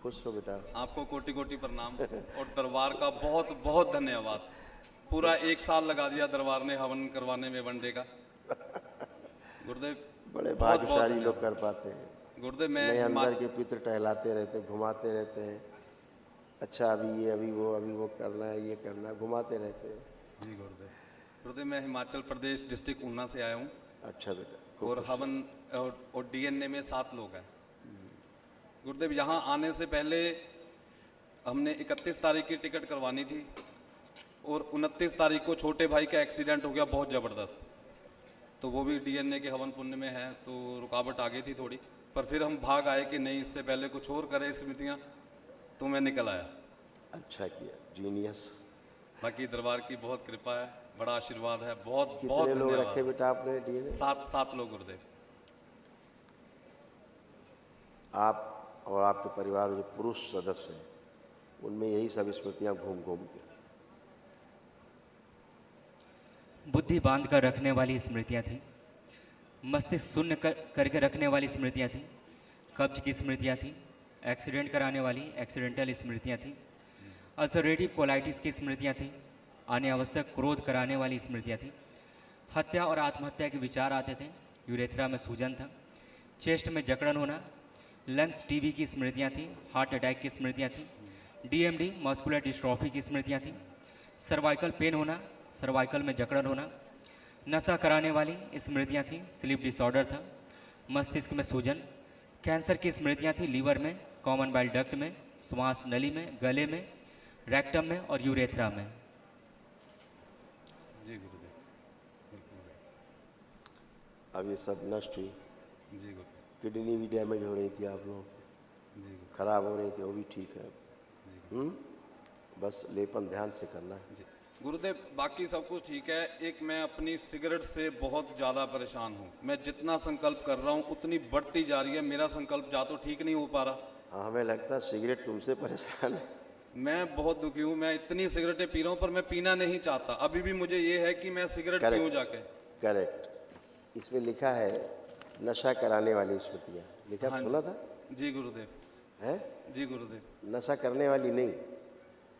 खुश रहो बेटा। आपको कोटि कोटि प्रणाम और दरबार का बहुत बहुत धन्यवाद। पूरा 1 साल लगा दिया दरबार ने हवन करवाने में वनडे का। गुरुदेव बड़े बहुत बहुत भाग्यशाली लोग कर धन्यवाद। पाते हैं। गुरुदेव मैं नहीं, अंदर के पितर टहलाते रहते, घुमाते रहते हैं। अच्छा अभी ये अभी वो करना है, ये करना है, घुमाते रहते हैं। जी गुरुदेव। गुरुदेव मैं हिमाचल प्रदेश डिस्ट्रिक्ट ऊना से आया हूँ अच्छा बेटा, खूब और खुश हवन और डीएनए में 7 लोग हैं। गुरुदेव यहाँ आने से पहले हमने 31 तारीख की टिकट करवानी थी और 29 तारीख को छोटे भाई का एक्सीडेंट हो गया बहुत ज़बरदस्त। तो वो भी डीएनए के हवन पुण्य में है, तो रुकावट आ गई थी थोड़ी, पर फिर हम भाग आए कि नहीं इससे पहले कुछ और करें स्मृतियाँ, तो मैं निकल आया। अच्छा किया, जीनियस। बाकी दरबार की बहुत कृपा है, बड़ा आशीर्वाद है, बहुत बहुत कितने लोग रखे धन्यवाद। बेटा आपने डीएनए? 7 लोग गुरुदेव। आप और आपके परिवार में जो पुरुष सदस्य हैं उनमें यही सब स्मृतियां घूम घूम के। बुद्धि बांध कर रखने वाली स्मृतियाँ थी, मस्तिष्क शून्य करके रखने वाली स्मृतियाँ थी, कब्ज की स्मृतियाँ थी, एक्सीडेंट कराने वाली एक्सीडेंटल स्मृतियाँ थी, अल्सरेटिव कोलाइटिस की स्मृतियाँ थी, अनावश्यक क्रोध कराने वाली स्मृतियाँ थी, हत्या और आत्महत्या के विचार आते थे, यूरेथ्रा में सूजन था, चेस्ट में जकड़न होना, लंग्स टीबी की स्मृतियाँ थी, हार्ट अटैक की स्मृतियाँ थी, डीएमडी मस्कुलर डिस्ट्रॉफी की स्मृतियाँ थी, सर्वाइकल पेन होना, सर्वाइकल में जकड़न होना, नशा कराने वाली स्मृतियाँ थी, स्लीप डिसऑर्डर था, मस्तिष्क में सूजन, कैंसर की स्मृतियाँ थी, लीवर में, कॉमन बाइल डक्ट में, श्वास नली में, गले में, रेक्टम में और यूरेथ्रा में। जी गुरुदेव। अब ये सब नष्ट हुई। जी गुरुदेव। किडनी भी डैमेज हो रही थी आप लोगों की, जी खराब हो रही थी, वो भी ठीक है। बस लेपन ध्यान से करना है। जी गुरुदेव, बाकी सब कुछ ठीक है। एक मैं अपनी सिगरेट से बहुत ज़्यादा परेशान हूँ। मैं जितना संकल्प कर रहा हूँ उतनी बढ़ती जा रही है। मेरा संकल्प जा तो ठीक नहीं हो पा रहा। हाँ, हमें लगता है सिगरेट तुमसे परेशान है। मैं बहुत दुखी हूँ। मैं इतनी सिगरेटें पी रहा हूँ पर मैं पीना नहीं चाहता। अभी भी मुझे ये है कि मैं सिगरेट पीऊँ जाके। करेक्ट। इसमें लिखा है नशा कराने वाली स्मृतियाँ, लिखा हाँ सुना था? जी गुरुदेव। है जी गुरुदेव। नशा करने वाली नहीं,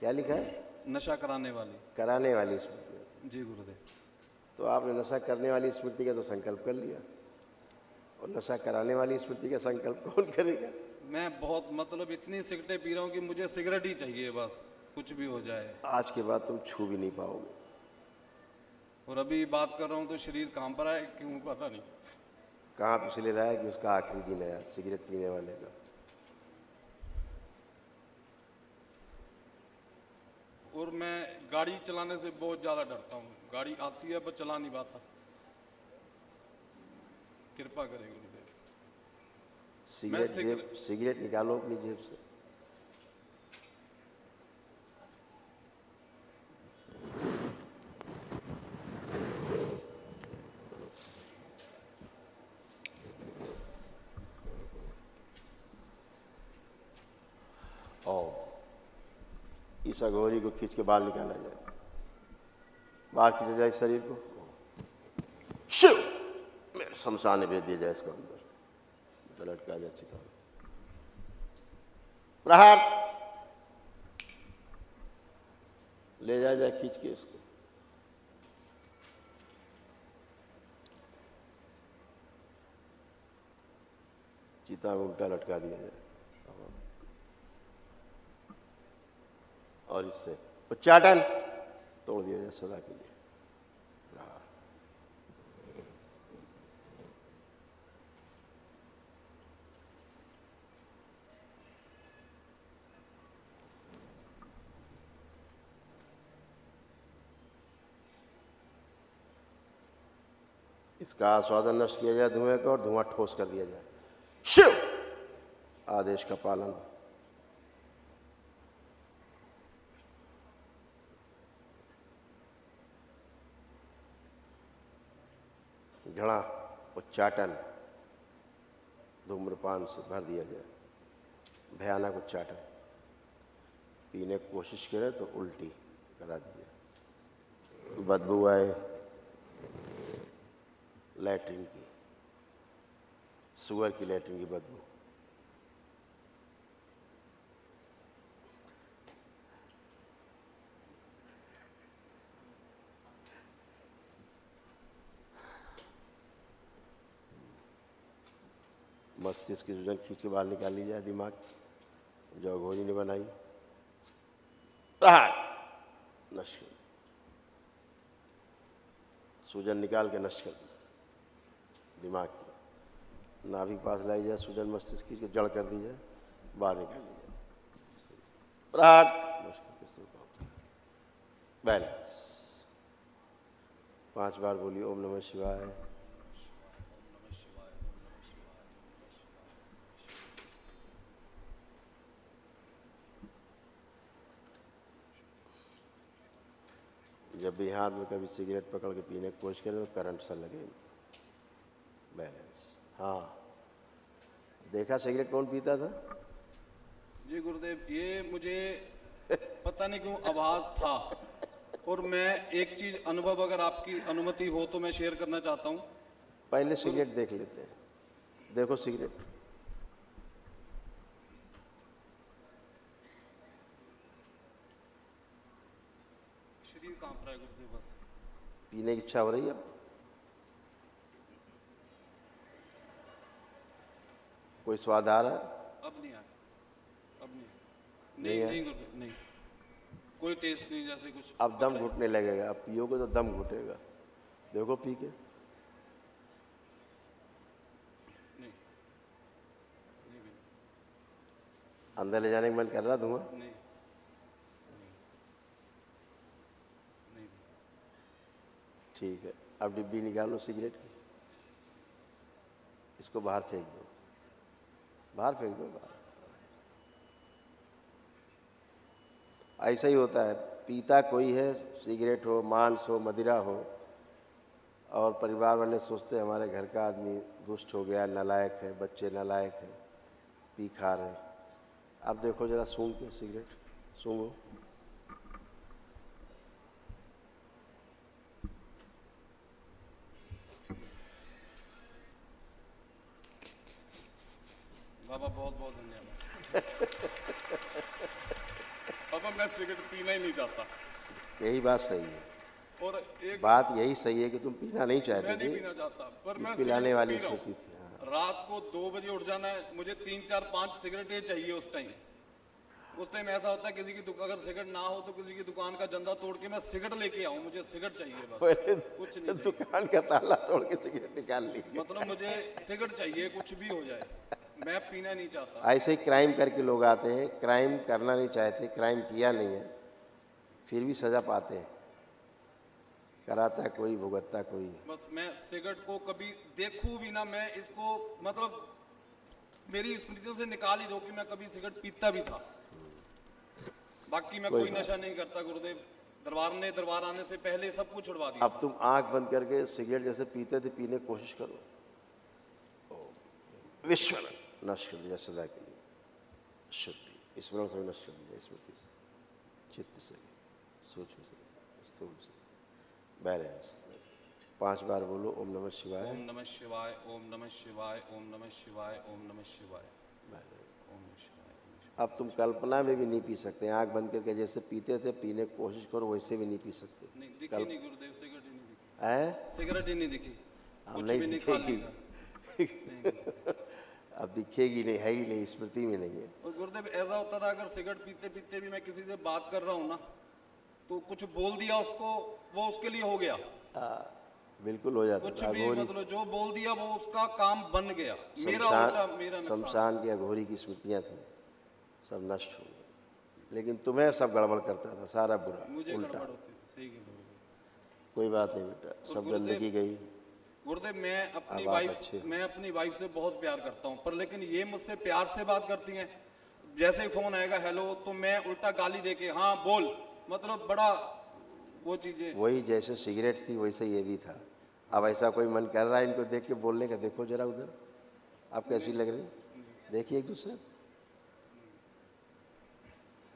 क्या लिखा है? नशा कराने वाली। कराने वाली स्मृतियाँ। जी गुरुदेव। तो आपने नशा करने वाली स्मृति का तो संकल्प कर लिया, और नशा कराने वाली स्मृति का संकल्प कौन करेगा? मैं बहुत मतलब इतनी सिगरेटें पी रहा हूँ कि मुझे सिगरेट ही चाहिए, बस कुछ भी हो जाए। आज के बाद तुम छू भी नहीं पाओगे। और अभी बात कर रहा हूँ तो शरीर कांप रहा है, क्यों पता नहीं। कहाँ पे इसलिए रहा है कि उसका आखिरी दिन है आज सिगरेट पीने वाले का। और मैं गाड़ी चलाने से बहुत ज़्यादा डरता हूँ। गाड़ी आती है पर चला नहीं पाता। कृपा करें गुरुदेव। सिगरेट निकालो अपनी जेब से। और इस अघोरी को खींच के बाहर निकाला जाए, बाहर खींचा जाए शरीर को, शिव मेरे शमशान में भेज दिया जाए इसको अंदर, लटका जाए चिता में। प्रहार ले जाया जाए खींच के इसको। चिता में उल्टा लटका दिया जाए और इससे उच्चाटन तोड़ दिया जाए सदा के लिए। इसका आस्वादन नष्ट किया जाए धुएं का, और धुआं ठोस कर दिया जाए। शिव आदेश का पालन। घड़ा उच्चाटन धूम्रपान से भर दिया जाए, भयानक उच्चाटन। पीने की कोशिश करे तो उल्टी करा दीजिए। बदबू आए लैट्रिन की, सुअर की लैट्रिन की बदबू, मस्तिष्क की सूजन खींच के बाहर निकाल ली जाए दिमाग, जो अघोरी ने बनाई। प्रहार, नष्ट कर, सूजन निकाल के नष्ट कर दिया दिमाग की। नाभि के पास लाई जाए, सूजन मस्तिष्क की जड़ कर दी जाए, बाहर निकाल ली जाए। प्रहार, नष्ट करके बैलेंस। 5 बार बोलिए ओम नमः शिवाय। जब भी हाथ में कभी सिगरेट पकड़ के पीने की कोशिश करें तो करंट सा लगे। बैलेंस। हाँ, देखा सिगरेट कौन पीता था? जी गुरुदेव, ये मुझे पता नहीं क्यों आभास था। और मैं एक चीज अनुभव, अगर आपकी अनुमति हो तो मैं शेयर करना चाहता हूँ। पहले सिगरेट देख लेते हैं। देखो सिगरेट। शरीर कांप रहा है गुरुदेव, बस। पीने की इच्छा हो रही है अब? कोई स्वाद आ रहा है? अब नहीं आया, अब नहीं। नहीं नहीं है? नहीं गुरुदेव, नहीं, कोई टेस्ट नहीं, जैसे कुछ। अब दम घुटने लगेगा। अब पियोगे तो दम घुटेगा। देखो पी के। नहीं, नहीं, अंदर ले जाने का मन कर रहा धुआं? नहीं, नहीं। ठीक है, अब डिब्बी निकालो सिगरेट की, इसको बाहर फेंक दो, बाहर फेंक दो, बाहर। ऐसा ही होता है, पीता कोई है, सिगरेट हो, मांस हो, मदिरा हो, और परिवार वाले सोचते हैं हमारे घर का आदमी दुष्ट हो गया, नालायक है, बच्चे नालायक हैं, पी खा रहे। अब देखो जरा सूंघ के सिगरेट, सूंघो। बाबा बहुत बहुत धन्यवाद। बाबा मैं सिगरेट पीना ही नहीं चाहता। यही बात सही है। और एक बात यही सही है कि तुम पीना नहीं मैं चाहते नहीं थे, पीना चाहता, पर मैं पिलाने सिगरेट वाली पी रहा हूँ। स्मृति थी। हाँ। रात को 2 बजे उठ जाना है, मुझे 3 4 5 सिगरेटें चाहिए उस टाइम। उस टाइम ऐसा होता है किसी की दुकान, अगर सिगरेट ना हो तो किसी की दुकान का जंदा तोड़ के मैं सिगरेट लेके आऊं, मुझे सिगरेट चाहिए बस, कुछ नहीं चाहिए। दुकान का ताला तोड़ के सिगरेट निकाल ली। मतलब मुझे सिगरेट चाहिए, कुछ भी हो जाए, मैं पीना नहीं चाहता। ऐसे ही क्राइम करके लोग आते हैं, क्राइम करना नहीं चाहते, क्राइम किया नहीं है, फिर भी सजा पाते हैं। कराता है कोई, भुगतता कोई है। बस मैं सिगरेट को कभी देखूं भी ना, मैं इसको मतलब मेरी स्मृतियों से निकाल ही दो कि मैं कभी सिगरेट पीता भी था। बाकी मैं कोई नशा नहीं करता गुरुदेव। दरबार आने से पहले सब कुछ छुड़वा दिया। अब तुम आंख बंद करके सिगरेट जैसे पीते थे पीने की कोशिश करो। विश्व नष्ट कर दिया सदा के लिए, शुद्धि स्मरण से नष्ट कर दिया, स्मृति से, चित्त से, सूक्ष्म से, स्थूल से। बैलेंस। 5 बार बोलो ओम नमः शिवाय। ओम नमः शिवाय, ओम नमः शिवाय, ओम नमः शिवाय, ओम नमः शिवाय। बैलेंस। ओम नमः शिवाय। अब तुम कल्पना में भी नहीं पी सकते। आंख बंद करके जैसे पीते थे पीने की कोशिश करो, वैसे भी नहीं पी सकते। नहीं दिखी नहीं गुरुदेव, सिगरेट ही नहीं दिखी। है? सिगरेट ही नहीं दिखी। अब कुछ नहीं भी नहीं खा दिखेगी। लिया। अब दिखेगी नहीं, है ही नहीं, स्मृति में नहीं है। और गुरुदेव ऐसा होता था, अगर सिगरेट पीते पीते भी मैं किसी से बात कर रहा हूँ ना, तो कुछ बोल दिया उसको, वो उसके लिए हो गया। बिल्कुल हो जाता कुछ था। भी अघोरी मतलब जो बोल दिया वो उसका काम बन गया। मेरा उल्टा, मेरा नुकसान। शमशान की अघोरी की स्मृतियां थी, सब नष्ट हो गई। लेकिन तुम्हें सब गड़बड़ करता था, सारा बुरा मुझे उल्टा। गड़बड़ होती थी, सही कह रहे हो। कोई बात नहीं बेटा, सब गुरुदेव- गंदगी गई। गुरुदेव मैं अपनी अब आप वाइफ अच्छे हो। मैं अपनी वाइफ से बहुत प्यार करता हूँ, पर लेकिन ये मुझसे प्यार से बात करती हैं। जैसे ही फोन आएगा हेलो, तो मैं उल्टा गाली देके हाँ बोल, मतलब बड़ा वो चीजें। वही जैसे सिगरेट थी वैसे ये भी था। अब ऐसा कोई मन कर रहा है इनको देख के बोलने का, देखो जरा उधर आप कैसी लग रही, देखिए एक दूसरे।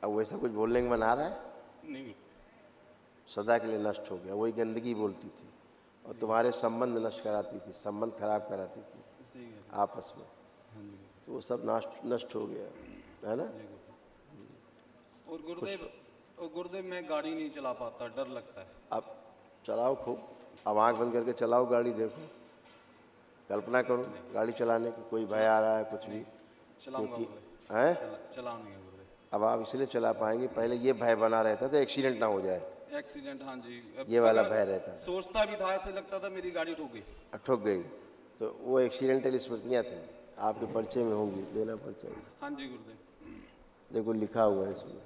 अब वैसा कुछ बोलने का मन आ रहा है? नहीं, सदा के लिए नष्ट हो गया। वही गंदगी बोलती थी और तुम्हारे संबंध नष्ट कराती थी, संबंध खराब कराती थी सही है। आपस में, तो वो सब नष्ट हो गया, है ना? और गुरुदेव मैं गाड़ी नहीं चला पाता, डर लगता है। अब चलाओ खूब, अब आँख बंद करके चलाओ गाड़ी, देखो कल्पना करो गाड़ी चलाने की, कोई भय आ रहा है कुछ भी, चलाऊंगा क्योंकि गुरुदेव, हैं चलाऊंगा गुरुदेव। अब आप इसलिए चला पाएंगे, पहले ये भय बना रहता था एक्सीडेंट ना हो जाए, एक्सीडेंट, हाँ जी। ये वाला अगर भय रहता था। सोचता भी था, ऐसे लगता था मेरी गाड़ी ठोक गई। ठुक गई तो वो एक्सीडेंटल स्मृतियाँ थी, आपके परिचय में होंगी, देना परिचय। हाँ जी गुरुदेव। देखो लिखा हुआ है इसमें,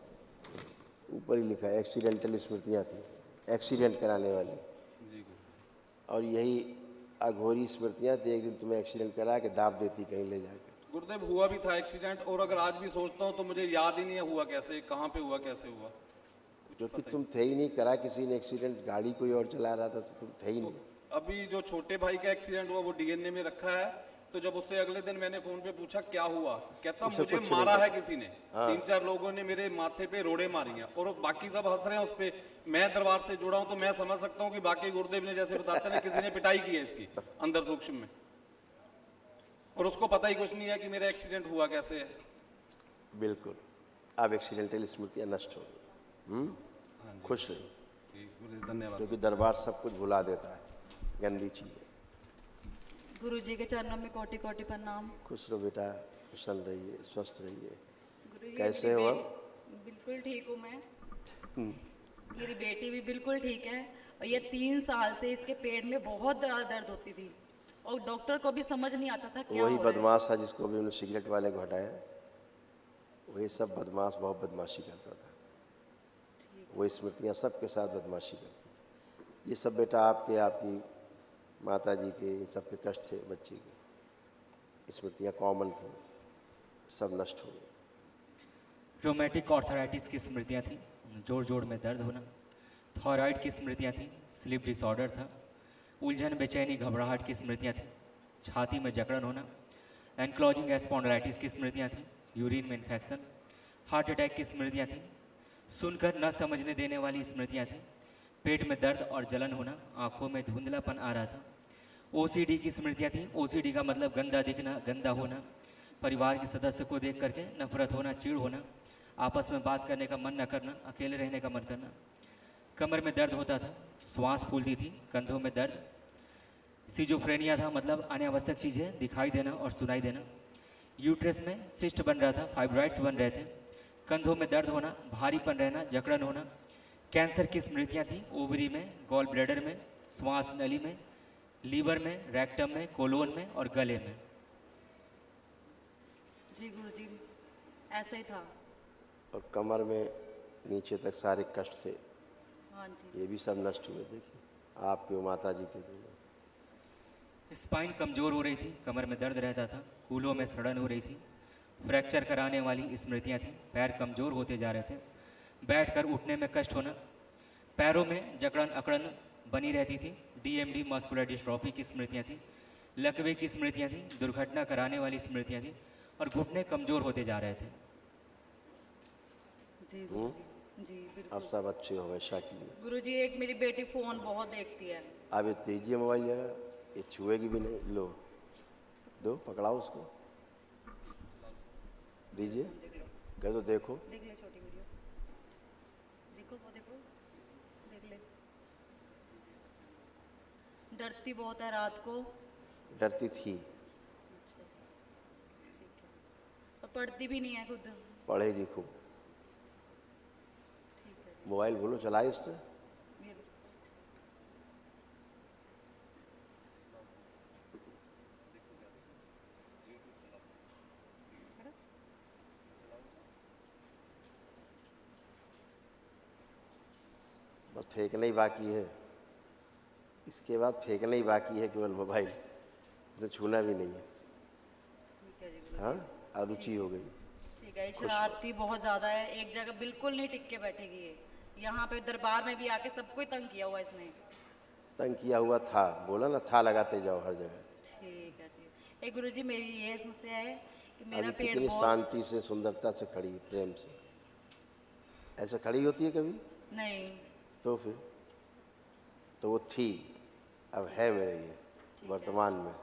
ऊपर ही लिखा है एक्सीडेंटल स्मृतियाँ थी, एक्सीडेंट कराने वाली। जी गुरुदेव। और यही अघोरी स्मृतियाँ थी, एक दिन तुम्हें एक्सीडेंट करा के दाब देती कहीं ले जाकर। गुरुदेव हुआ भी था एक्सीडेंट, और अगर आज भी सोचता हूँ तो मुझे याद ही नहीं है हुआ कैसे, कहाँ पे हुआ, कैसे हुआ। क्योंकि तुम थे ही नहीं, करा किसी ने एक्सीडेंट, गाड़ी कोई और चला रहा था तो तुम थे ही नहीं। अभी जो छोटे भाई का एक्सीडेंट हुआ वो डीएनए में रखा है, तो जब उससे अगले दिन मैंने फोन पे पूछा क्या हुआ, कहता उसे मुझे कुछ नहीं मारा पता। है किसी ने, 3-4 लोगों ने मेरे माथे पे रोड़े मारी हैं, और बाकी सब हंस रहे हैं उस पे। मैं दरबार से जुड़ा हूं तो मैं समझ सकता हूं कि बाकी गुरुदेव ने जैसे बताते हैं किसी ने पिटाई की है इसकी अंदर सूक्ष्म में, और उसको पता ही कुछ नहीं है कि मेरा एक्सीडेंट हुआ कैसे है। बिल्कुल, अब एक्सीडेंटल स्मृतियाँ नष्ट हो गई। खुश रही, जी गुरुदेव धन्यवाद। क्योंकि दरबार सब कुछ भुला देता है, गंदी चीज़ें। गुरु जी के चरणों में कोटि कोटि प्रणाम। खुश रहो बेटा, प्रसन्न रहिए, स्वस्थ रहिए। गुरु जी कैसे मेरी हो अब? बिल्कुल ठीक हूँ मैं। मेरी बेटी भी बिल्कुल ठीक है, और ये 3 साल से इसके पेट में बहुत दर्द होती थी, और डॉक्टर को भी समझ नहीं आता था क्या वही हो रहा है। बदमाश था जिसको भी उन्होंने सिगरेट वाले को हटाया, वही सब बदमाश बहुत बदमाशी करता था, वही स्मृतियाँ सबके साथ बदमाशी करती थी। ये सब बेटा आपके, आपकी माता जी के, इन सब के कष्ट थे बच्चे के, स्मृतियाँ कॉमन थी, सब नष्ट हो गई। रोमेटिक ऑर्थराइटिस की स्मृतियाँ थी, जोड़ जोड़ में दर्द होना। थायराइड की स्मृतियाँ थी, स्लीप डिसऑर्डर था। उलझन, बेचैनी, घबराहट की स्मृतियाँ थी, छाती में जकड़न होना। एनक्लोजिंग स्पॉन्डिलाइटिस की स्मृतियाँ थी, यूरिन में इन्फेक्शन। हार्ट अटैक की स्मृतियाँ थी, सुनकर न समझने देने वाली स्मृतियाँ थी, पेट में दर्द और जलन होना, आंखों में धुंधलापन आ रहा था। ओसीडी की स्मृतियाँ थी, ओसीडी का मतलब गंदा दिखना, गंदा होना, परिवार के सदस्य को देख करके नफरत होना, चिढ़ होना, आपस में बात करने का मन न करना, अकेले रहने का मन करना। कमर में दर्द होता था, श्वास फूलती थी, कंधों में दर्द। सिजोफ्रेनिया था, मतलब अनावश्यक चीज़ें दिखाई देना और सुनाई देना। यूट्रस में सिस्ट बन रहा था, फाइब्रॉइड्स बन रहे थे। कंधों में दर्द होना, भारीपन रहना, जकड़न होना। कैंसर की स्मृतियाँ थी, ओवरी में, गॉल ब्लैडर में, श्वास नली में, लीवर में, रेक्टम में, कोलोन में और गले में। जी गुरु जी, ऐसा ही था। और कमर में नीचे तक सारे कष्ट थे, हाँ जी। ये भी सब नष्ट हुए। देखिए आपके माता जी के दोनों। स्पाइन कमज़ोर हो रही थी, कमर में दर्द रहता था, कूल्हों में सड़न हो रही थी। फ्रैक्चर कराने वाली स्मृतियाँ थीं, पैर कमज़ोर होते जा रहे थे। बैठकर उठने में कष्ट होना, पैरों में जकड़न अकड़न बनी रहती थी। डीएमडी मस्कुलर डिस्ट्रॉफी की स्मृतियाँ थीं, लकवे की स्मृतियाँ थीं, दुर्घटना कराने वाली स्मृतियाँ थीं, और घुटने कमज़ोर होते जा रहे थे। जी गुरु जी, जी अब बिल्कुल। सब अच्छे हो हमेशा के लिए। गुरु जी, एक मेरी बेटी फोन बहुत देखती है। आप ये दीजिए मोबाइल जरा, ये छुएगी भी नहीं, लो दो, पकड़ाओ उसको, दीजिए, कह दो देखो। देख ले छोटी वीडियो, देखो वो देखो, देख ले। डरती बहुत है रात को। डरती थी, ठीक है, और पढ़ती भी नहीं है खुद। पढ़ेगी खूब। ठीक है मोबाइल बोलो चलाए उससे। जी, ये बस फेंकना ही बाकी है, इसके बाद फेंकना ही बाकी है, केवल मोबाइल, उसने छूना भी नहीं है। ठीक है जी गुरु जी। हाँ, अरुचि हो गई। ठीक है, शरारती बहुत ज्यादा है, एक जगह बिल्कुल नहीं टिक के बैठेगी ये। यहाँ पे दरबार में भी आके सबको ही तंग किया हुआ इसने। तंग किया हुआ था, बोला ना, था लगाते जाओ हर जगह। ठीक है जी। एक गुरु जी, मेरी ये समस्या है कि मेरा अभी पेट कितनी बहुत। शांति से, सुंदरता से खड़ी, प्रेम से। ऐसे खड़ी होती है कभी? नहीं। तो फिर तो वो थी, अब है मेरे ये वर्तमान में।